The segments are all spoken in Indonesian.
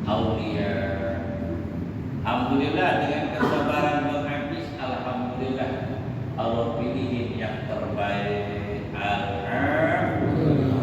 aulia. Alhamdulillah dengan kesabaran Bang Hafiz, alhamdulillah Allah pilih yang terbaik. Alhamdulillah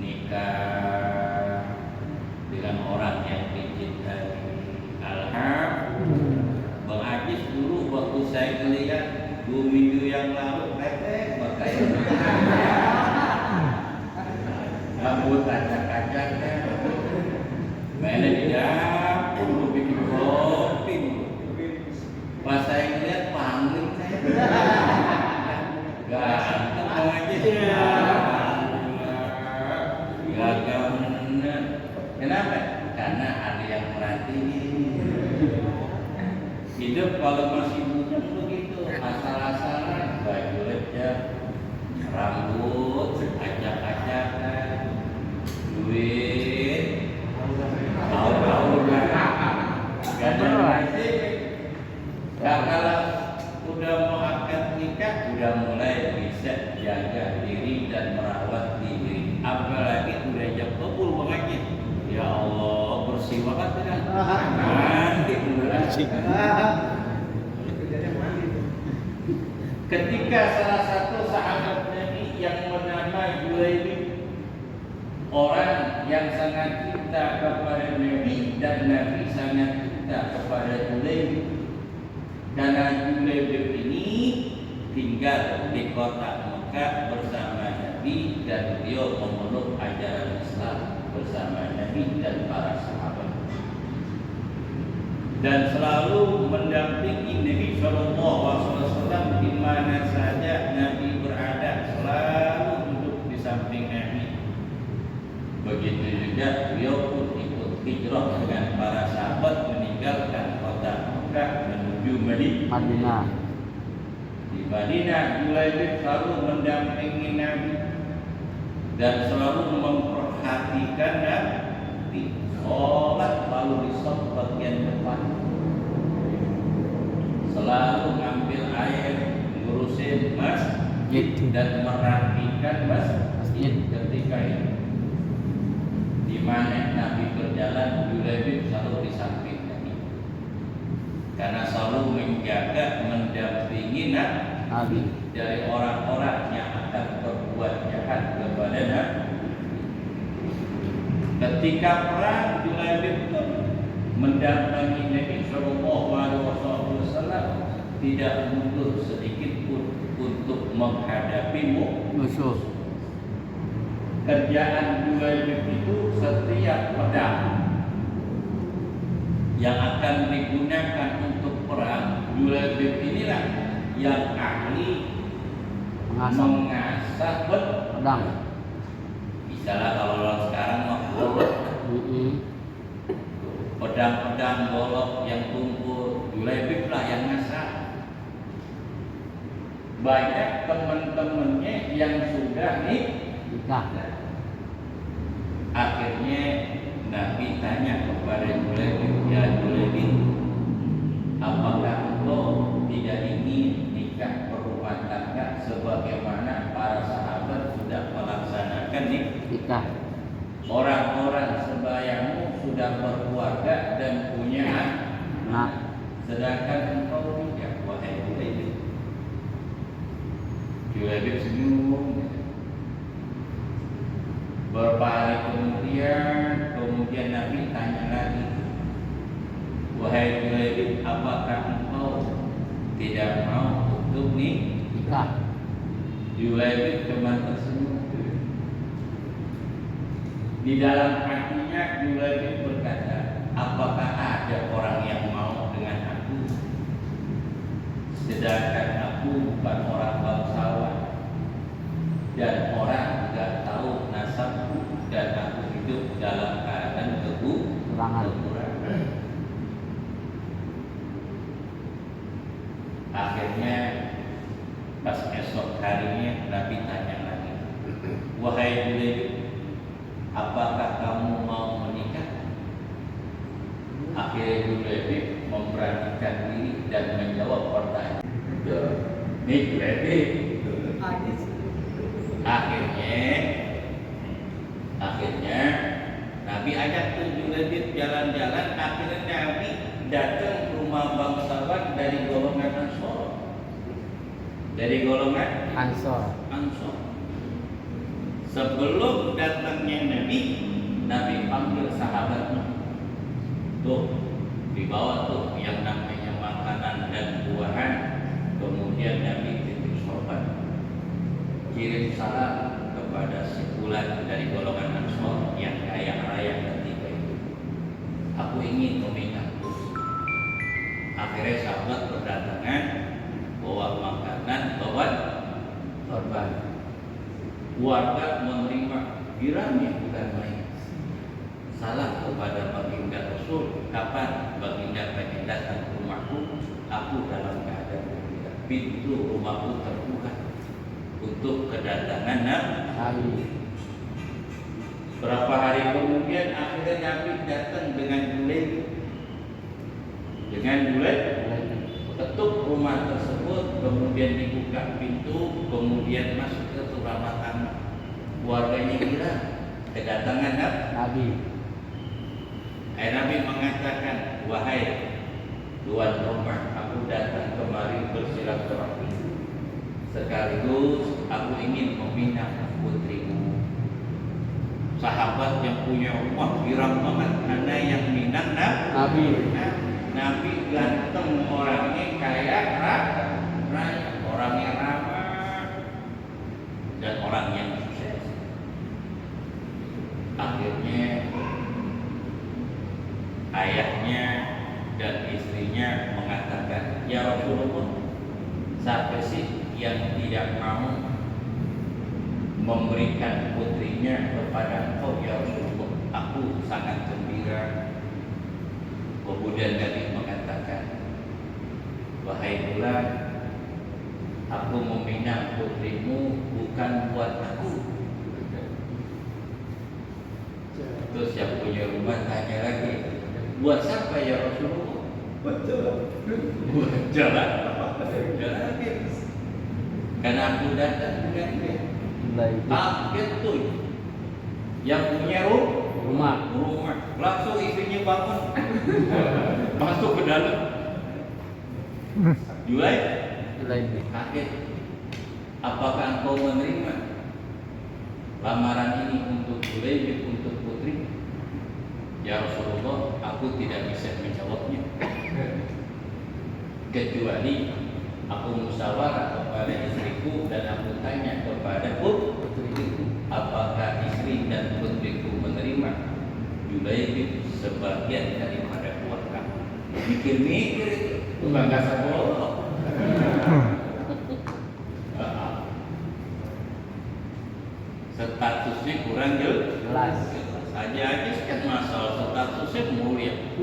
nikah dengan orang yang dicintai. Alhamdulillah. Bang Hafiz dulu waktu saya melihat 2 minggu yang lalu pakai rambut acak-acaknya, mainnya di dapur lu bikin kopi. Pas saya ngeliat panggil saya ganteng aja, gagah bener. Kenapa? Karena ada yang merhatiin. Hidup kalau masih bujang begitu, asal-asalan, baju lecet, rambut acak-acakan, duit tahu-tahu gak ada nasib. Nah, kalau udah mau akad nikah udah mulai bisa jaga diri dan merawat diri, apalagi udah jam kabul Bang Haji. Ya Allah, bersih banget kan? Nanti bersih. Ketika salah satu sahabat Nabi yang bernama Julaibib, orang yang sangat cinta kepada Nabi dan Nabi sangat cinta kepada Julaibib, karena Julaibib ini tinggal di kota Mekah bersama Nabi dan beliau memeluk ajaran Islam bersama Nabi dan para sahabat, dan selalu mendampingi Nabi SAW di mana saja Nabi berada, selalu duduk di samping Nabi. Begitu juga beliau pun ikut hijrah dengan para sahabat meninggalkan kota Mekah menuju Madinah. Di Madinah Julaibib selalu mendampingi Nabi dan selalu memperhatikan Nabi. Sholat lalu di saf bagian depan, selalu ngambil air, ngurusin masjid dan merapikan masjid ketika itu. Di mana Nabi berjalan, Julaibib selalu di samping Nabi, karena selalu menjaga, mendampingi Nabi dari orang-orang yang akan berbuat jahat kepada Nabi. Ketika perang, Julaibib pun mendampingi Nabi SAW, tidak mundur sedikit pun untuk menghadapi musuh. Kerjaan Julaibib itu setiap pedang yang akan digunakan untuk perang, Julaibib inilah yang ahli mengasah pedang. Misalnya kalau orang sekarang mau pedang-pedang golok yang tumpul, Julaibib lah yang ngasah. Banyak teman-temannya yang sudah nikah. Akhirnya Nabi tanya kepada Julaibib, ya Julaibib, apakah engkau tidak ingin nikah berumah tangga sebagaimana para sahabat sudah melaksanakan nikah? Orang-orang sebayamu sudah berkeluarga dan punya anak, sedangkan engkau tidak. Wahai Julaibib. Julaibib senyum. Beberapa hari kemudian Nabi tanya lagi, wahai Julaibib, apakah engkau tidak mau untuk nikah? Julaibib cuma tersenyum. Di dalam hatinya Julaibib berkata, apakah ada orang yang mau dengan aku, sedangkan aku bukan orang bangsawan dan orang tidak tahu nasabku, dan aku hidup dalam keadaan kekurangan. Akhirnya pas esok harinya Nabi tanya lagi, wahai Julaibib, apakah kamu mau menikah? Akhirnya Julaibib memberanikan diri dan menjawab pertanyaan. Nih Julaibib. Akhirnya Nabi ajak tuh Julaibib jalan-jalan, akhirnya Nabi datang ke rumah bangsawan dari golongan Ansor. Dari golongan Ansor. Sebelum datangnya Nabi panggil sahabatnya. Tuh, dibawa tuh yang namanya makanan dan buahan. Kemudian Nabi titip sorban, kirim salam kepada si fulan dari golongan Ansor yang kaya raya ketika itu. Aku ingin meminta. Akhirnya sahabat berdatangan, bawa makanan, bawa sorban. Warga menerima, kiranya bukan main. Salam kepada baginda Rasul, kapan baginda pengen datang ke rumahku? Aku dalam keadaan gembira. Pintu rumahku terbuka untuk kedatangan Nabi. Berapa hari kemudian akhirnya Nabi datang dengan Julaibib. Ketuk rumah tersebut, kemudian dibuka pintu, kemudian masuk ke rumah tamu. Keluarganya kira kedatangan Nabi. Nabi mengatakan, wahai tuan rumah, aku datang kemari bersilaturahmi. Sekaligus aku ingin meminang putrimu. Sahabat yang punya rumah girang banget, ada yang minang Nabi. Nabi ganteng, orangnya kaya raya, orangnya ramah, dan orang yang sukses. Akhirnya ayahnya dan istrinya mengatakan, ya Rasulullah, siapa sih yang tidak mau memberikan putrinya kepada engkau ya Rasulullah? Aku sangat gembira. Kemudian Nabi mengatakan, wahai bulan, aku meminang putrimu bukan buat aku. Terus yang punya rumah tanya lagi, buat siapa ya Rasulullah? Buat jalan. Karena aku datang dengan dia. Kaget tuh yang punya rumah. Langsung istrinya bangun, masuk ke dalam. Julaibib kaget. Apakah engkau menerima lamaran ini untuk Julaibib, untuk putri? Ya Rasulullah, aku tidak bisa menjawabnya, kecuali aku musyawarah kepada istriku dan aku tanya kepada putriku, apakah istri dan putriku menerima Julaibib sebagian daripada keluarga. Mikir-mikir itu, bukan kasar bohong. Statusnya kurang jelas. Aja kan masalah statusnya mulia.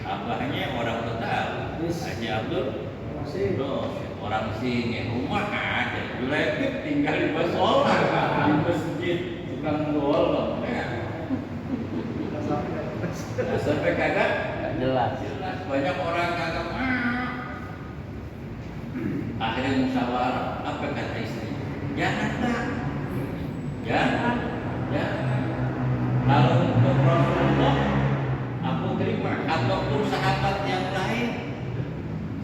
Abahnya orang Betawi, Haji Abdul orang sini, rumah ada. Julaibib tinggal di musola, di masjid, tukang golong. Sampai kagak jelas. Banyak orang kagak akhirnya musyawarah. Apa kata istri? Jangan. Kalau untuk Rasulullah aku terima, ataupun sahabat yang lain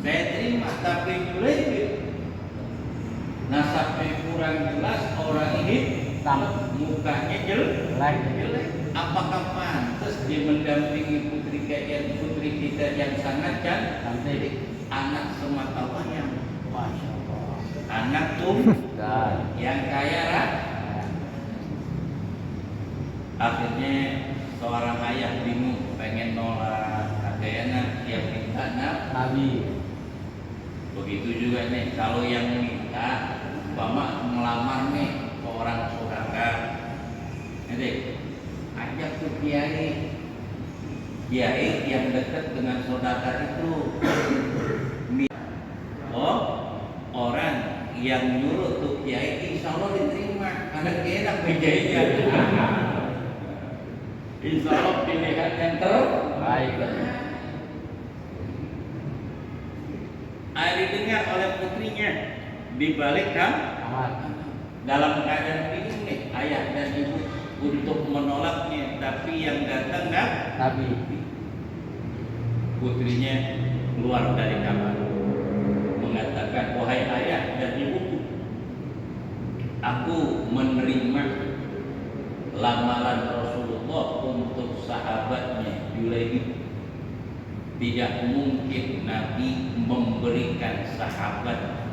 saya terima, tapi Julaibib nasabnya kurang jelas, orang ini mukanya jelek. Apakah pantas dia mendampingi putri kita yang sangat cantik, anak semata wayang, Masya Allah, anak yang kaya raya. Akhirnya seorang ayah bingung, pengen nolak, adanya yang minta Nabi. Begitu juga nih, kalau yang minta Bapak melamar nih ke orang saudara, nanti ajak tuh kiai yang dekat dengan saudara itu. Oh, orang yang nyuruh tuh kiai, insya Allah diterima karena enak kiainya. Insya Allah pilihan yang terbaik. Didengar oleh putrinya dibalik dalam keadaan bingung nih ayah dan ibu untuk menolaknya, tapi yang datang Nabi. Putrinya keluar dari kamar mengatakan, wahai ayah dan ibuku, aku menerima lamaran Rasulullah untuk sahabatnya Julaibib. Tidak mungkin Nabi memberikan sahabat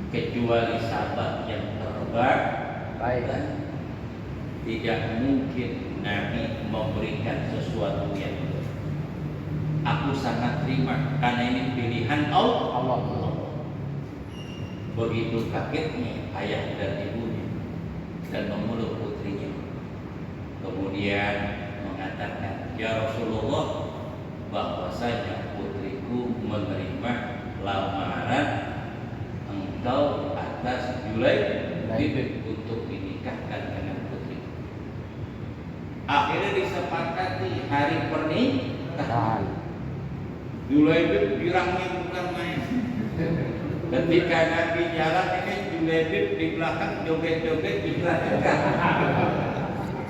kecuali sahabat yang terbaik. Tidak mungkin Nabi memberikan sesuatu yang aku sangat terima karena ini pilihan Allah. Begitu kagetnya ayah dan ibunya dan memeluk putrinya. Kemudian mengatakan, ya Rasulullah, bahwasanya putriku menerima lamaran engkau atas Julaibib untuk dinikahkan dengan putriku. Akhirnya disepakati hari pernikahan. Julaibib girangnya bukan main. Ketika Nabi jalan ini, Julaibib di belakang joget-joget di belakang.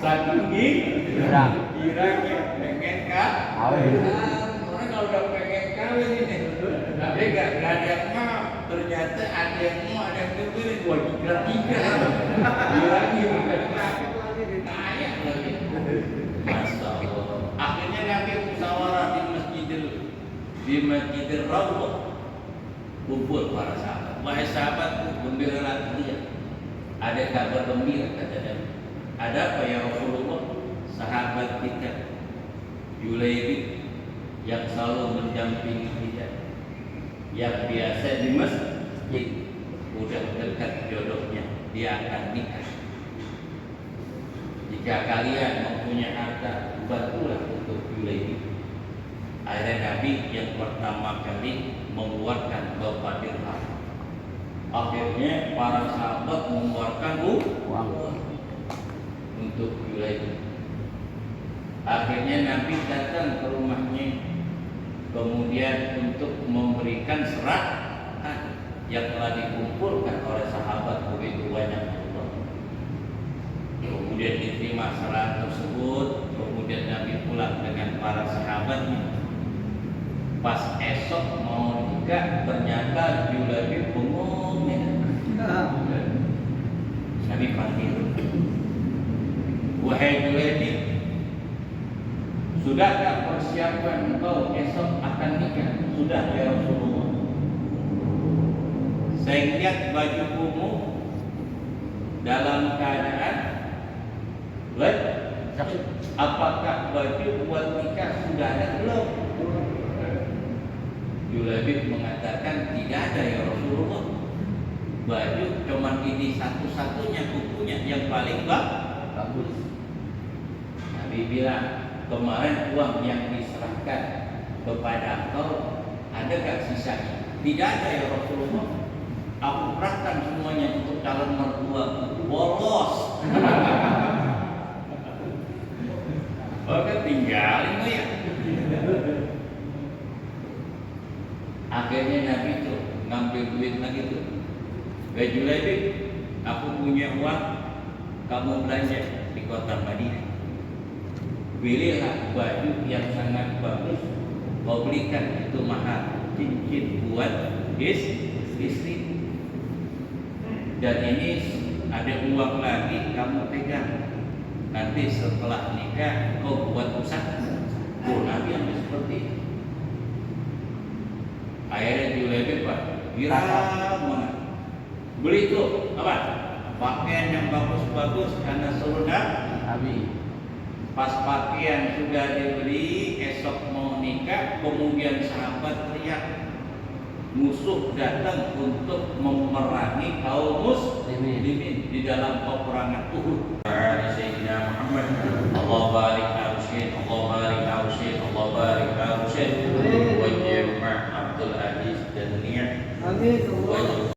Saking girangnya pengen kawin. Orang kalau udah pengen kawin ini, tapi gak ada yang mau. Ternyata ada yang mau, ada yang kebiri, gua tiga. Girangnya bukan kawin lagi ditanya lagi. Masya Allah. Akhirnya Nabi musyawarah di Masjidil Rawdah, kumpul para sahabat. Wahai sahabatku, gembiralah kalian. Ada kabar gembira, kata Nabi. Ada apa ya Rasulullah? Sahabat kita Julaibib yang selalu mendampingi kita, yang biasa di masjid, udah dekat jodohnya, dia akan nikah. Jika kalian mempunyai harta, bantulah untuk Julaibib. Akhirnya Nabi yang pertama kali mengeluarkan beberapa dirham. Akhirnya para sahabat mengeluarkan uang untuk Julaibib. Akhirnya Nabi datang ke rumahnya, kemudian untuk memberikan serahan yang telah dikumpulkan oleh sahabat begitu banyak. Kemudian diterima serahan tersebut. Kemudian Nabi pulang dengan para sahabatnya. Pas esok mau nikah, ternyata Julaibib bengong. Nabi panggil, wahai Julaibib, sudahkah persiapan engkau esok akan nikah? Sudah ya Rasulullah. Saya lihat bajumu dalam keadaan apakah baju buat nikah sudah ada belum? Julaibib mengatakan, tidak ada ya Rasulullah. Baju cuma ini satu-satunya kukunya yang paling bagus. Nabi bilang, kemarin uang yang diserahkan kepada engkau ada gak sisanya? Tidak ada ya Rasulullah. Aku serahkan semuanya untuk calon mertua. Bolos. Oke, tinggalin lo ya. Akhirnya Nabi tuh ngambil duit lagi tuh. Julaibib, aku punya uang, kamu belanja di kota Madinah. Pilihlah baju yang sangat bagus, kau belikan itu mahal, cincin buat istri. Dan ini ada uang lagi, kamu pegang. Nanti setelah nikah kau buat usaha. Nabi yang seperti itu. Akhirnya Julaibib banget. Beli itu apa? Pakaian yang bagus-bagus karena suruh Nabi. Pas pakaian sudah dibeli, esok mau nikah, kemudian sahabat teriak, musuh datang untuk memerangi kaum muslimin di dalam peperangan Uhud. Sayyidina Muhammad, Allah barik Husain, Allah barik Husain, Allah barik Husain. Wajib Abdul Aziz dan Niat. Amin.